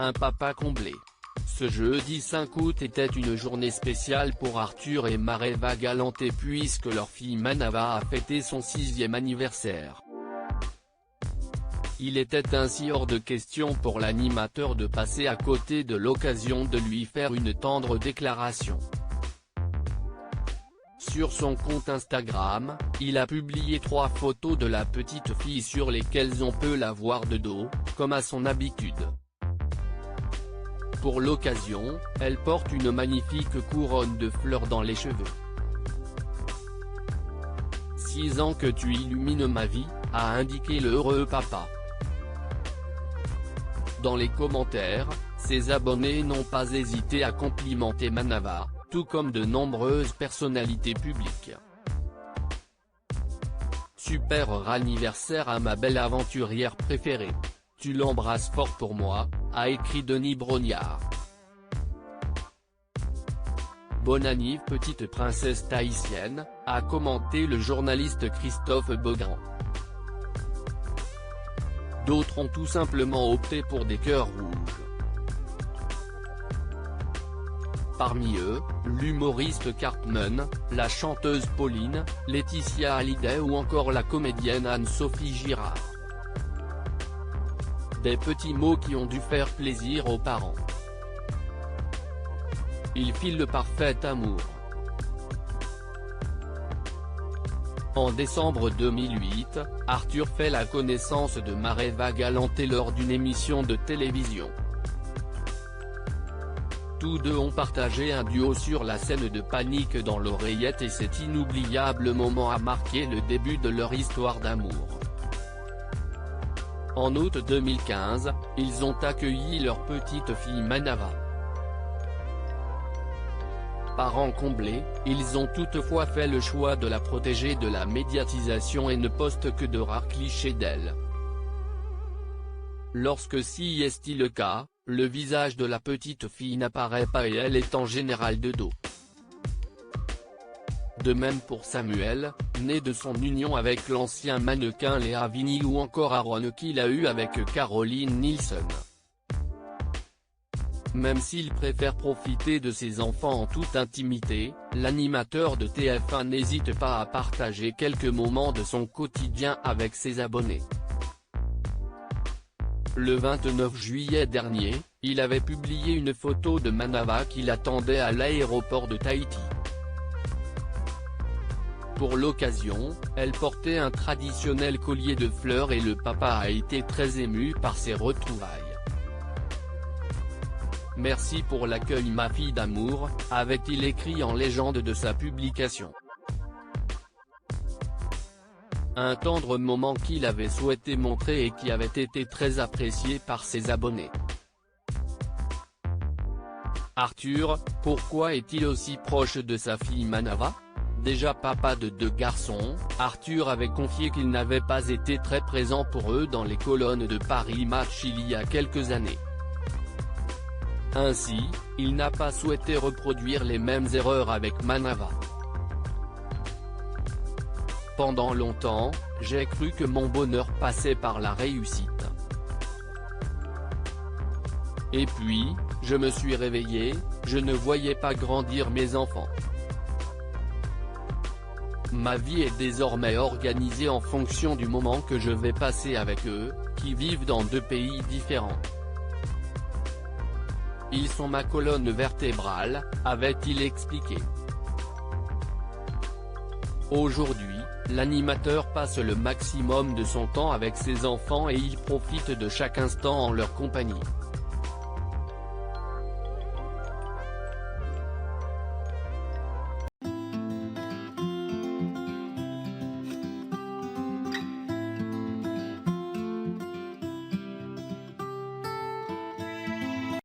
un papa comblé. Ce jeudi 5 août était une journée spéciale pour Arthur et Mareva Galante puisque leur fille Manava a fêté son 6e anniversaire. Il était ainsi hors de question pour l'animateur de passer à côté de l'occasion de lui faire une tendre déclaration. Sur son compte Instagram, il a publié 3 photos de la petite fille sur lesquelles on peut la voir de dos, comme à son habitude. Pour l'occasion, elle porte une magnifique couronne de fleurs dans les cheveux. 6 ans que tu illumines ma vie, a indiqué le heureux papa. Dans les commentaires, ses abonnés n'ont pas hésité à complimenter Manava, tout comme de nombreuses personnalités publiques. Super anniversaire à ma belle aventurière préférée. Tu l'embrasses fort pour moi, a écrit Denis Brognard. Bonne anniv petite princesse tahitienne, a commenté le journaliste Christophe Beaugrand. D'autres ont tout simplement opté pour des cœurs rouges. Parmi eux, l'humoriste Cartman, la chanteuse Pauline, Laetitia Hallyday ou encore la comédienne Anne-Sophie Girard. Des petits mots qui ont dû faire plaisir aux parents. Il file le parfait amour. En décembre 2008, Arthur fait la connaissance de Mareva Galante lors d'une émission de télévision. Tous deux ont partagé un duo sur la scène de Panique dans l'oreillette et cet inoubliable moment a marqué le début de leur histoire d'amour. En août 2015, ils ont accueilli leur petite fille Manava. Parents comblés, ils ont toutefois fait le choix de la protéger de la médiatisation et ne postent que de rares clichés d'elle. Lorsque si est le cas, le visage de la petite fille n'apparaît pas et elle est en général de dos. De même pour Samuel, né de son union avec l'ancien mannequin Léa Vignil ou encore Aaron qu'il a eu avec Caroline Nielsen. Même s'il préfère profiter de ses enfants en toute intimité, l'animateur de TF1 n'hésite pas à partager quelques moments de son quotidien avec ses abonnés. Le 29 juillet dernier, il avait publié une photo de Manava qui l'attendait à l'aéroport de Tahiti. Pour l'occasion, elle portait un traditionnel collier de fleurs et le papa a été très ému par ces retrouvailles. Merci pour l'accueil ma fille d'amour, avait-il écrit en légende de sa publication. Un tendre moment qu'il avait souhaité montrer et qui avait été très apprécié par ses abonnés. Arthur, pourquoi est-il aussi proche de sa fille Manava ? Déjà papa de 2 garçons, Arthur avait confié qu'il n'avait pas été très présent pour eux dans les colonnes de Paris Match il y a quelques années. Ainsi, il n'a pas souhaité reproduire les mêmes erreurs avec Manava. Pendant longtemps, j'ai cru que mon bonheur passait par la réussite. Et puis, je me suis réveillé, je ne voyais pas grandir mes enfants. Ma vie est désormais organisée en fonction du moment que je vais passer avec eux, qui vivent dans 2 pays différents. Ils sont ma colonne vertébrale, avait-il expliqué. Aujourd'hui, l'animateur passe le maximum de son temps avec ses enfants et il profite de chaque instant en leur compagnie.